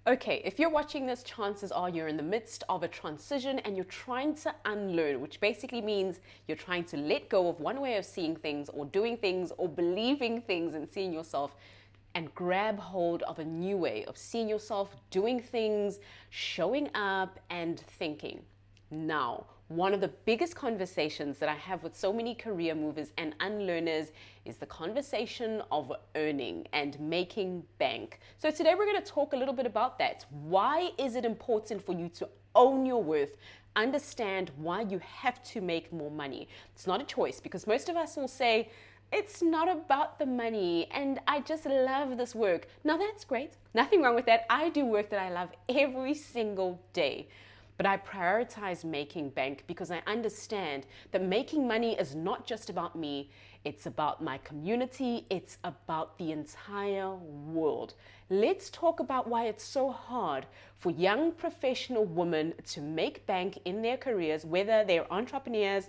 Okay, if you're watching this, chances are you're in the midst of a transition and you're trying to unlearn, which basically means you're trying to let go of one way of seeing things or doing things or believing things and seeing yourself and grab hold of a new way of seeing yourself, doing things, showing up, and thinking. Now, one of the biggest conversations that I have with so many career movers and unlearners is the conversation of earning and making bank. So today we're going to talk a little bit about that. Why is it important for you to own your worth? Understand why you have to make more money. It's not a choice, because most of us will say, it's not about the money and I just love this work. Now that's great. Nothing wrong with that. I do work that I love every single day. But I prioritize making bank because I understand that making money is not just about me, it's about my community, it's about the entire world. Let's talk about why it's so hard for young professional women to make bank in their careers, whether they're entrepreneurs,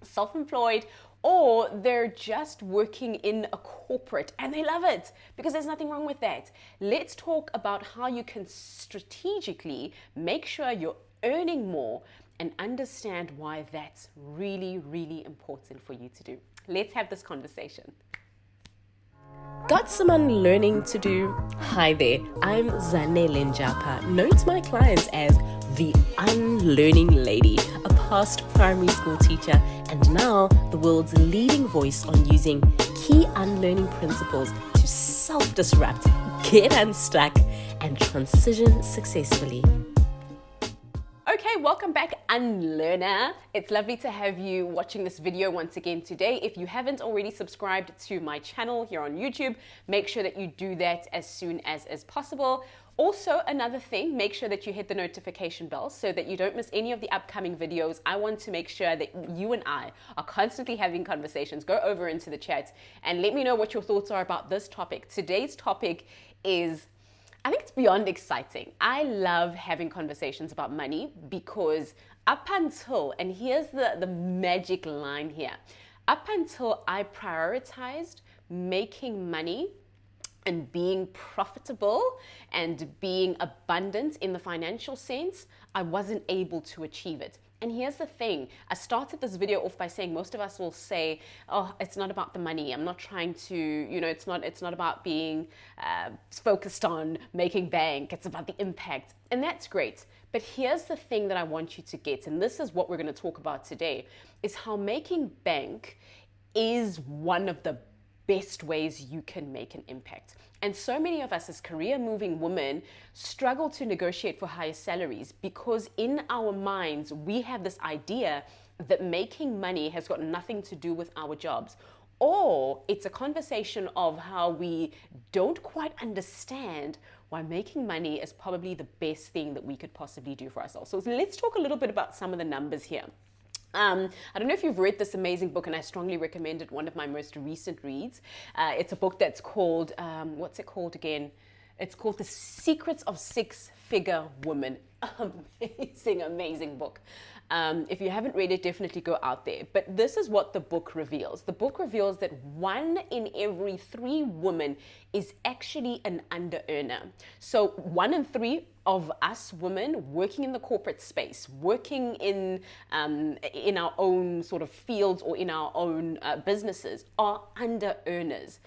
self-employed, or they're just working in a corporate and they love it, because there's nothing wrong with that. Let's talk about how you can strategically make sure you're earning more and understand why that's really, really important for you to do. Let's have this conversation. Got some unlearning to do? Hi there, I'm Zanele Njapa, known to my clients as the Unlearning Lady, a past primary school teacher and now the world's leading voice on using key unlearning principles to self-disrupt, get unstuck, and transition successfully. Okay, welcome back, Unlearner. It's lovely to have you watching this video once again today. If you haven't already subscribed to my channel here on YouTube, make sure that you do that as soon as possible. Also, another thing, make sure that you hit the notification bell so that you don't miss any of the upcoming videos. I want to make sure that you and I are constantly having conversations. Go over into the chat and let me know what your thoughts are about this topic. Today's topic is, I think it's beyond exciting. I love having conversations about money because up until, and here's the magic line here, up until I prioritized making money and being profitable and being abundant in the financial sense, I wasn't able to achieve it. And here's the thing, I started this video off by saying most of us will say, oh, it's not about the money. I'm not trying to, it's not about being focused on making bank. It's about the impact. And that's great. But here's the thing that I want you to get, and this is what we're going to talk about today, is how making bank is one of the best ways you can make an impact. And so many of us as career moving women struggle to negotiate for higher salaries because in our minds, we have this idea that making money has got nothing to do with our jobs. Or it's a conversation of how we don't quite understand why making money is probably the best thing that we could possibly do for ourselves. So let's talk a little bit about some of the numbers here. I don't know if you've read this amazing book, and I strongly recommend it, one of my most recent reads. It's a book that's called, what's it called again? It's called The Secrets of Six-Figure Women. Amazing, amazing book. If you haven't read it, definitely go out there. But this is what the book reveals. The book reveals that 1 in every 3 women is actually an under-earner. So 1 in 3 of us women working in the corporate space, working in our own sort of fields or in our own businesses are under-earners.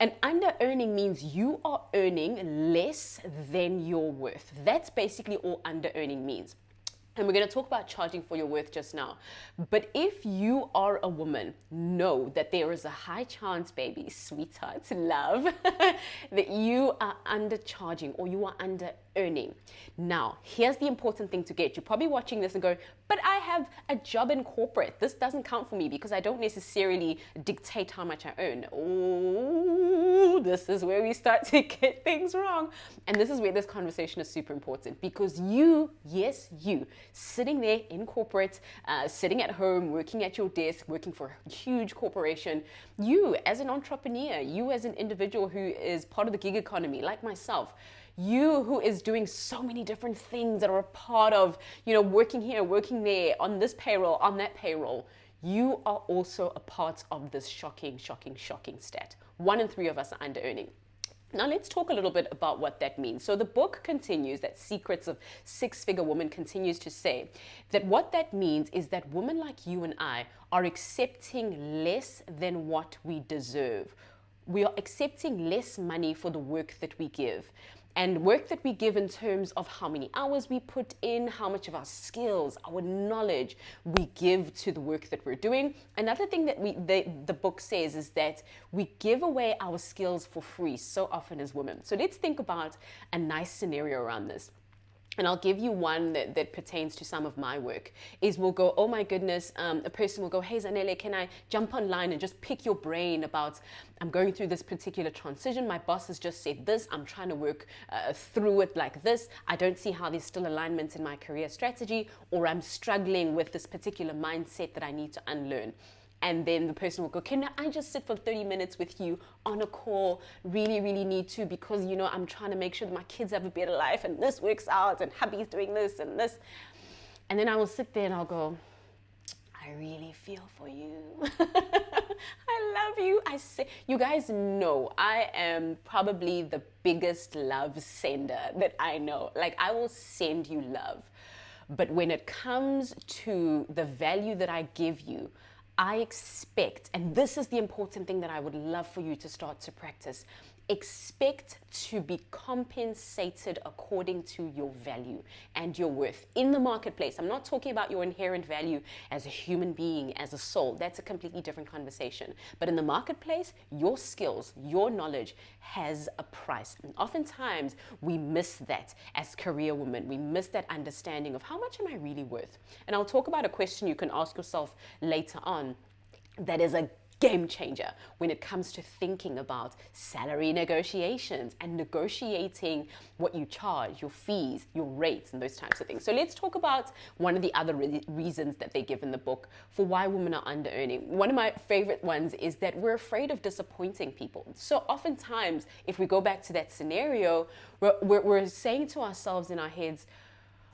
And under-earning means you are earning less than your worth. That's basically all under-earning means. And we're going to talk about charging for your worth just now. But if you are a woman, know that there is a high chance, baby, sweetheart, love, that you are undercharging or you are under earning. Now, here's the important thing to get. You're probably watching this and go, but I have a job in corporate. This doesn't count for me because I don't necessarily dictate how much I earn. Oh, this is where we start to get things wrong. And this is where this conversation is super important because you, yes, you, sitting there in corporate, sitting at home, working at your desk, working for a huge corporation, you as an entrepreneur, you as an individual who is part of the gig economy like myself, you who is doing so many different things that are a part of, working here, working there, on this payroll, on that payroll, you are also a part of this shocking stat. 1 in 3 of us are under earning. Now let's talk a little bit about what that means. So the book continues, that Secrets of Six-Figure Woman continues to say that what that means is that women like you and I are accepting less than what we deserve. We are accepting less money for the work that we give. And work that we give in terms of how many hours we put in, how much of our skills, our knowledge we give to the work that we're doing. Another thing that the book says is that we give away our skills for free so often as women. So let's think about a nice scenario around this. And I'll give you one that pertains to some of my work, is we'll go, oh my goodness, a person will go, hey Zanele, can I jump online and just pick your brain about, I'm going through this particular transition, my boss has just said this, I'm trying to work through it like this, I don't see how there's still alignment in my career strategy, or I'm struggling with this particular mindset that I need to unlearn. And then the person will go, can I just sit for 30 minutes with you on a call? Really, really need to, because, you know, I'm trying to make sure that my kids have a better life and this works out and hubby's doing this and this. And then I will sit there and I'll go, I really feel for you. I love you. I say, you guys know I am probably the biggest love sender that I know. Like, I will send you love. But when it comes to the value that I give you, I expect, and this is the important thing that I would love for you to start to practice, expect to be compensated according to your value and your worth in the marketplace. I'm not talking about your inherent value as a human being, as a soul. That's a completely different conversation. But in the marketplace, your skills, your knowledge has a price. And oftentimes we miss that as career women. We miss that understanding of how much am I really worth? And I'll talk about a question you can ask yourself later on that is a game changer when it comes to thinking about salary negotiations and negotiating what you charge, your fees, your rates, and those types of things. So let's talk about one of the other reasons that they give in the book for why women are under earning. One of my favorite ones is that we're afraid of disappointing people. So oftentimes, if we go back to that scenario, we're saying to ourselves in our heads,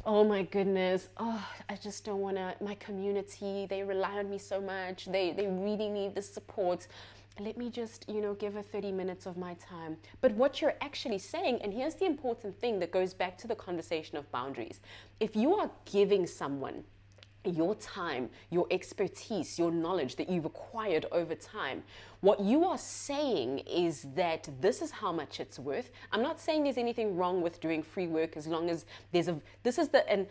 oh my goodness, oh, I just don't want to, my community, they rely on me so much, they really need the support. Let me just, give her 30 minutes of my time. But what you're actually saying, and here's the important thing that goes back to the conversation of boundaries. If you are giving someone your time, your expertise, your knowledge that you've acquired over time, what you are saying is that this is how much it's worth. I'm not saying there's anything wrong with doing free work as long as and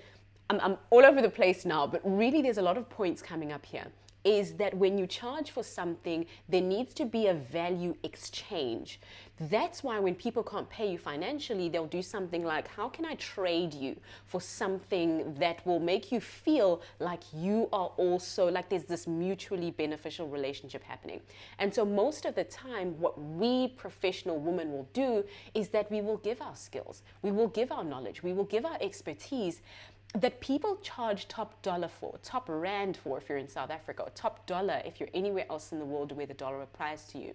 I'm all over the place now, but really there's a lot of points coming up here. Is that when you charge for something, there needs to be a value exchange. That's why when people can't pay you financially, they'll do something like, how can I trade you for something that will make you feel like you are also, like there's this mutually beneficial relationship happening. And so most of the time, what we professional women will do is that we will give our skills, we will give our knowledge, we will give our expertise that people charge top dollar for, top rand for if you're in South Africa, or top dollar if you're anywhere else in the world where the dollar applies to you.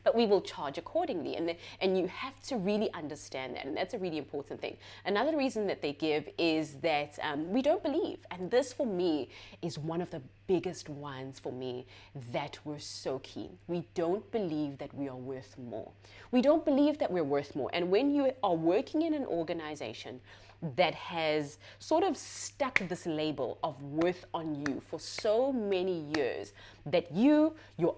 But we will charge accordingly, and you have to really understand that, and that's a really important thing. Another reason that they give is that we don't believe, and this for me is one of the biggest ones for me that we're so keen. We don't believe that we are worth more. We don't believe that we're worth more, and when you are working in an organization that has sort of stuck this label of worth on you for so many years, that your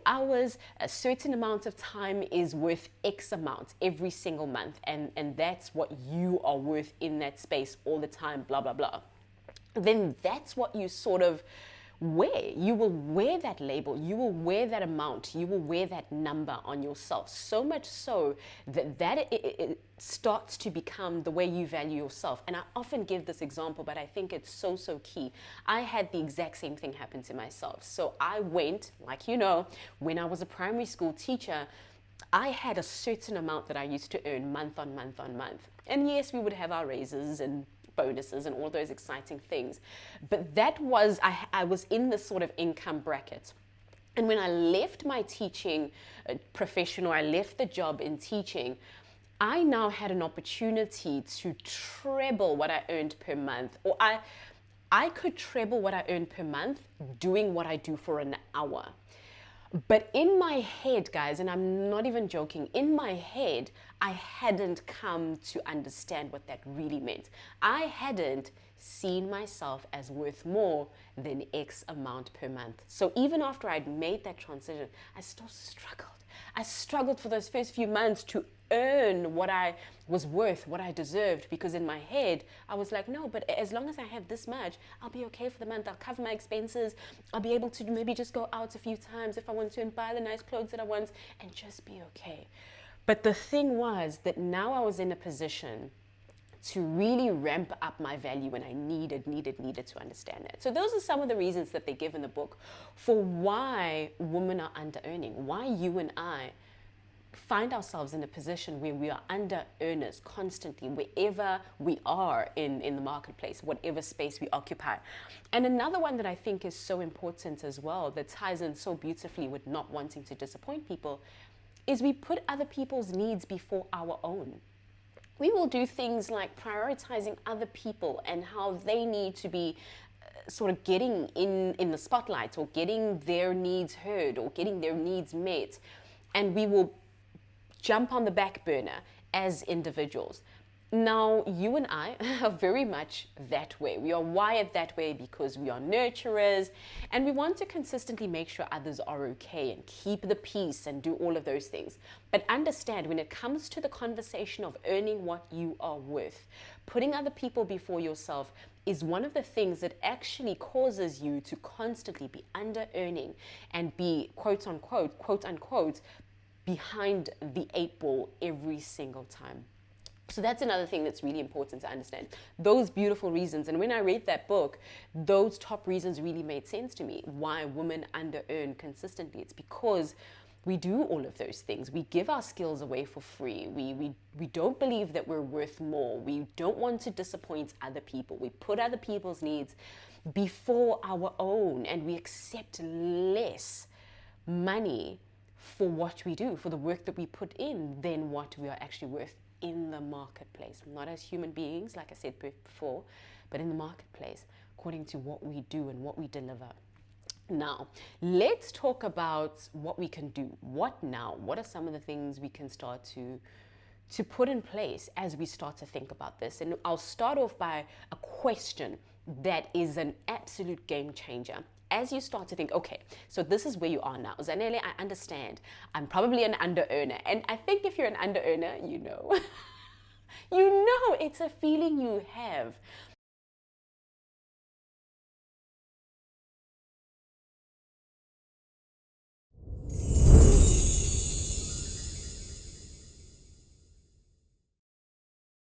hours, a certain amount of time is worth X amount every single month, and that's what you are worth in that space all the time, blah, blah, blah, then that's what you sort of wear. You will wear that label, you will wear that amount, you will wear that number on yourself, so much so that it starts to become the way you value yourself. And I often give this example, but I think it's so key. I had the exact same thing happen to myself. So I went, like when I was a primary school teacher, I had a certain amount that I used to earn month on month on month. And yes, we would have our raises and bonuses and all those exciting things. But that was, I was in this sort of income bracket. And when I left my teaching profession, or I left the job in teaching, I now had an opportunity to treble what I earned per month, or I could treble what I earned per month doing what I do for an hour. But in my head, guys, and I'm not even joking, in my head, I hadn't come to understand what that really meant. I hadn't seen myself as worth more than X amount per month. So even after I'd made that transition, I still struggled. I struggled for those first few months to earn what I was worth, what I deserved, because in my head, I was like, no, but as long as I have this much, I'll be okay for the month. I'll cover my expenses. I'll be able to maybe just go out a few times if I want to and buy the nice clothes that I want and just be okay. But the thing was that now I was in a position to really ramp up my value, and I needed to understand that. So those are some of the reasons that they give in the book for why women are under earning, why you and I find ourselves in a position where we are under earners constantly, wherever we are in the marketplace, whatever space we occupy. And another one that I think is so important as well, that ties in so beautifully with not wanting to disappoint people, is we put other people's needs before our own. We will do things like prioritizing other people and how they need to be sort of getting in the spotlight, or getting their needs heard, or getting their needs met. And we will jump on the back burner as individuals. Now, you and I are very much that way. We are wired that way because we are nurturers, and we want to consistently make sure others are okay and keep the peace and do all of those things. But understand, when it comes to the conversation of earning what you are worth, putting other people before yourself is one of the things that actually causes you to constantly be under earning and be quote unquote, behind the 8 ball every single time. So that's another thing that's really important to understand. Those beautiful reasons. And when I read that book, those top reasons really made sense to me. Why women under earn consistently. It's because we do all of those things. We give our skills away for free. We don't believe that we're worth more. We don't want to disappoint other people. We put other people's needs before our own, and we accept less money for what we do, for the work that we put in, than what we are actually worth in the marketplace. Not as human beings, like I said before, but in the marketplace, according to what we do and what we deliver. Now, let's talk about what we can do. What now? What are some of the things we can start to put in place as we start to think about this? And I'll start off by a question that is an absolute game changer. As you start to think, okay, so this is where you are now. Zanele, I understand. I'm probably an under earner. And I think if you're an under earner, you know. You know, it's a feeling you have.